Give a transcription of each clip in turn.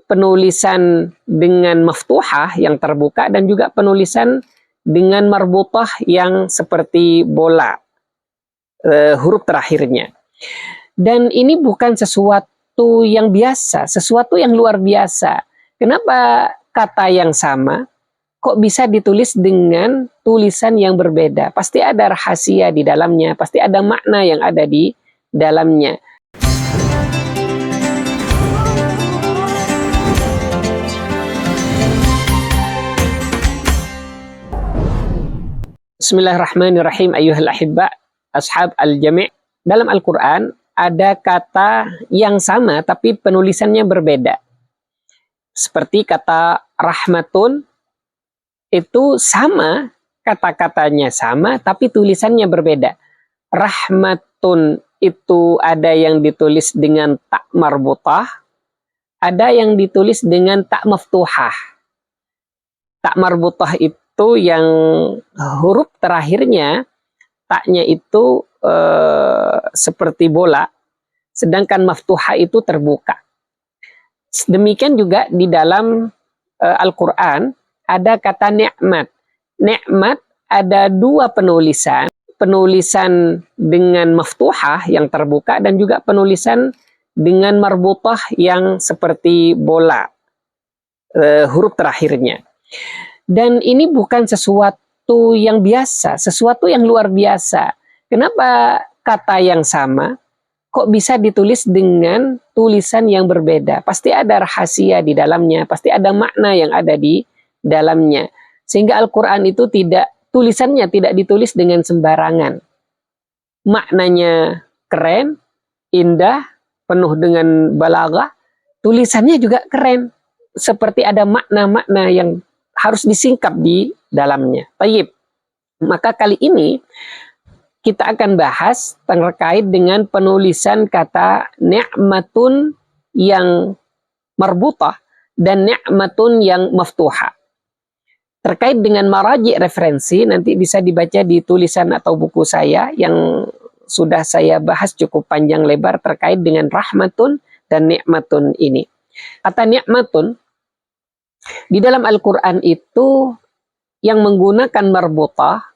penulisan dengan maftuhah yang terbuka dan juga penulisan dengan marbutah yang seperti bola, huruf terakhirnya. Dan ini bukan sesuatu yang biasa, sesuatu yang luar biasa. Kenapa kata yang sama kok bisa ditulis dengan tulisan yang berbeda? Pasti ada rahasia di dalamnya, pasti ada makna yang ada di dalamnya. Bismillahirrahmanirrahim. Ayyuhal ahibba, ashab al-jami'. Dalam Al-Quran ada kata yang sama tapi penulisannya berbeda. Seperti kata rahmatun, itu sama, kata-katanya sama tapi tulisannya berbeda. Rahmatun itu ada yang ditulis dengan tak marbutah, ada yang ditulis dengan tak maftuhah. Tak marbutah itu yang huruf terakhirnya taknya itu seperti bola, sedangkan maftuhah itu terbuka. Demikian juga di dalam Al-Quran ada kata ni'mat. Ni'mat ada dua penulisan, penulisan dengan maftuhah yang terbuka dan juga penulisan dengan marbutah yang seperti bola, huruf terakhirnya. Dan ini bukan sesuatu yang biasa, sesuatu yang luar biasa. Kenapa kata yang sama kok bisa ditulis dengan tulisan yang berbeda? Pasti ada rahasia di dalamnya, pasti ada makna yang ada di dalamnya. Sehingga Al-Quran itu tulisannya tidak ditulis dengan sembarangan. Maknanya keren, indah, penuh dengan balaghah, tulisannya juga keren. Seperti ada makna-makna yang harus disingkap di dalamnya. Tayyib. Maka kali ini kita akan bahas terkait dengan penulisan kata ni'matun yang marbutah dan ni'matun yang maftuhah. Terkait dengan maraji referensi, nanti bisa dibaca di tulisan atau buku saya yang sudah saya bahas cukup panjang lebar terkait dengan rahmatun dan ni'matun ini. Kata ni'matun di dalam Al-Quran itu yang menggunakan marbutah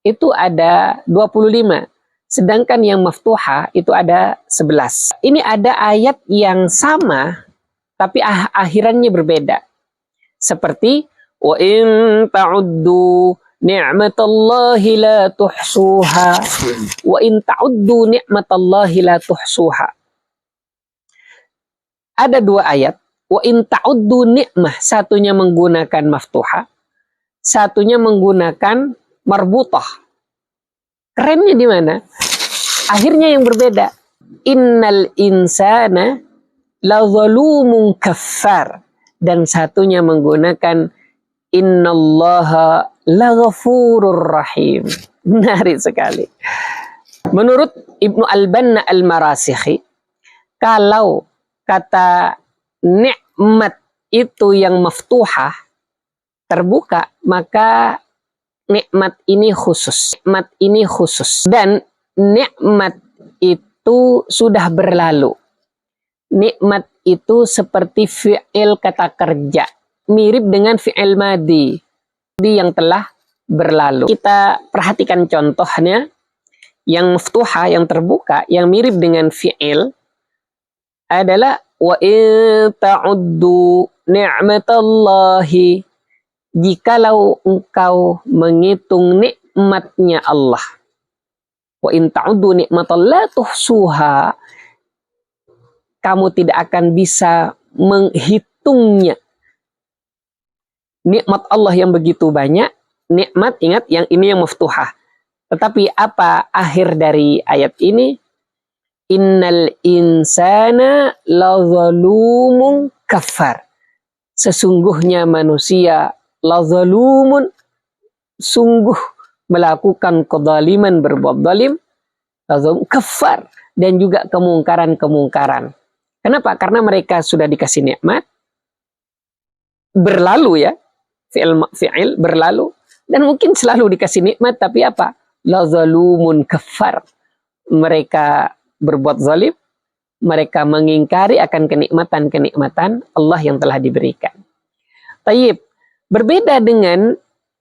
itu ada 25. Sedangkan yang maftuhah itu ada 11. Ini ada ayat yang sama tapi akhirannya berbeda. Seperti wa in ta'uddu ni'matallahi la tuhsuha wa in ta'uddu ni'matallahi la tuhsuha. Ada dua ayat. Wa in ta'uddu ni'mah, satunya menggunakan maftuhah, satunya menggunakan marbutah. Kerennya di mana? Akhirnya yang berbeda. Innal insana la zalumun kaffar, dan satunya menggunakan innallaha la ghafurur rahim. Menarik sekali. Menurut Ibnu Al-Banna Al-Marasikhi, kalau kata nikmat itu yang maftuhah terbuka, maka nikmat ini khusus. Nikmat ini khusus. Dan nikmat itu sudah berlalu. Nikmat itu seperti fi'il kata kerja. Mirip dengan fi'il madi yang telah berlalu. Kita perhatikan contohnya. Yang maftuhah, yang terbuka, yang mirip dengan fi'il adalah wa in ta'uddu ni'matallahi, jikalau engkau menghitung nikmatnya Allah. Wa in ta'uddu ni'matallahi tuhsuha, kamu tidak akan bisa menghitungnya. Nikmat Allah yang begitu banyak, nikmat, ingat yang ini yang maftuhah. Tetapi apa akhir dari ayat ini? Innal insana la zalumun kafar. Sesungguhnya manusia la zalumun, sungguh melakukan kezaliman, berbuat zalim, kafar, dan juga kemungkaran-kemungkaran. Kenapa? Karena mereka sudah dikasih nikmat, berlalu ya, fi'il berlalu, dan mungkin selalu dikasih nikmat, tapi apa? La zalumun kafar. Mereka berbuat zalim, mereka mengingkari akan kenikmatan-kenikmatan Allah yang telah diberikan. Tayyib, berbeda dengan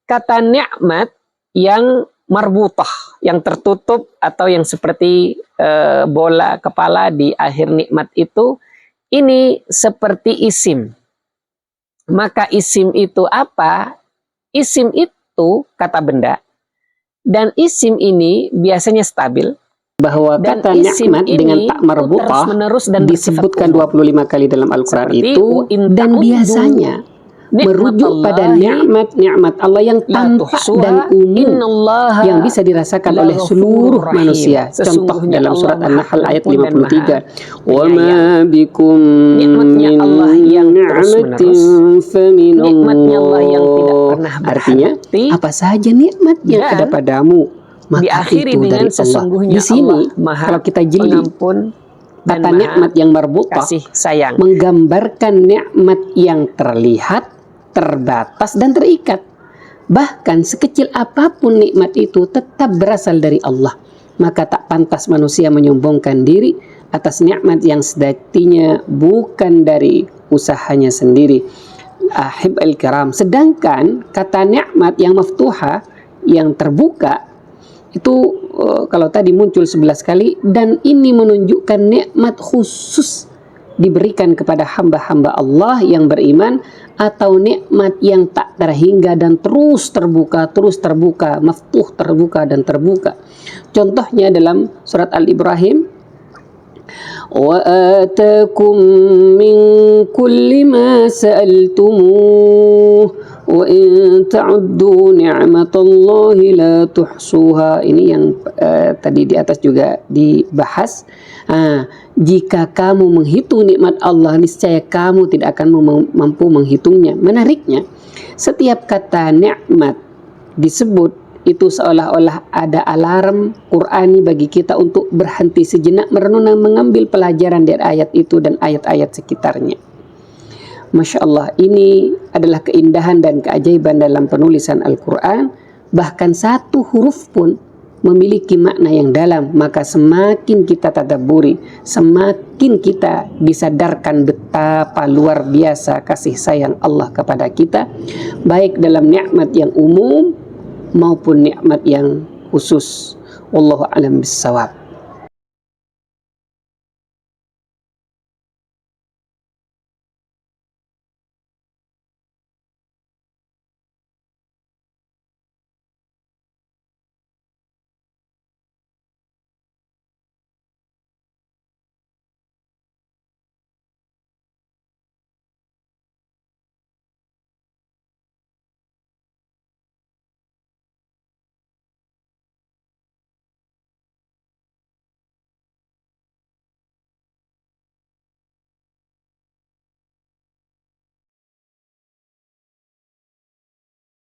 kata nikmat yang marbutah, yang tertutup atau yang seperti bola kepala di akhir nikmat itu, ini seperti isim. Maka isim itu apa? Isim itu kata benda, dan isim ini biasanya stabil. Bahwa kata nikmat dengan tak marbutah disebutkan 25 kali dalam Al-Quran itu, dan biasanya merujuk pada nikmat-nikmat Allah yang tampak dan umum yang bisa dirasakan oleh seluruh manusia. Contoh dalam surat An-Nahl ayat 53, wa ma bikum min ni'matin faminallah. Artinya, apa saja nikmat yang ada padamu, maka itu dari Allah. Di sini kalau kita jeli, kata nikmat yang marbutah menggambarkan nikmat yang terlihat, terbatas dan terikat. Bahkan sekecil apapun nikmat itu tetap berasal dari Allah. Maka tak pantas manusia menyombongkan diri atas nikmat yang sejatinya bukan dari usahanya sendiri. Ahib al-kiram. Sedangkan kata nikmat yang maftuha, yang terbuka, itu kalau tadi muncul 11 kali, dan ini menunjukkan nikmat khusus diberikan kepada hamba-hamba Allah yang beriman, atau nikmat yang tak terhingga dan terus terbuka, maftuh, terbuka dan terbuka. Contohnya dalam surat Al-Ibrahim, wa atakum min kulli ma sa'altumuh wa in ta'uddu ni'matallahi la tuhsuha. Ini yang tadi di atas juga dibahas. Jika kamu menghitung nikmat Allah, niscaya kamu tidak akan mampu menghitungnya. Menariknya, setiap kata nikmat disebut itu seolah-olah ada alarm Qur'ani bagi kita untuk berhenti sejenak merenung dan mengambil pelajaran dari ayat itu dan ayat-ayat sekitarnya. Masya Allah, ini adalah keindahan dan keajaiban dalam penulisan Al-Quran. Bahkan satu huruf pun memiliki makna yang dalam. Maka semakin kita tadabburi, semakin kita disadarkan betapa luar biasa kasih sayang Allah kepada kita, baik dalam nikmat yang umum maupun nikmat yang khusus. Wallahu a'lam bissawab.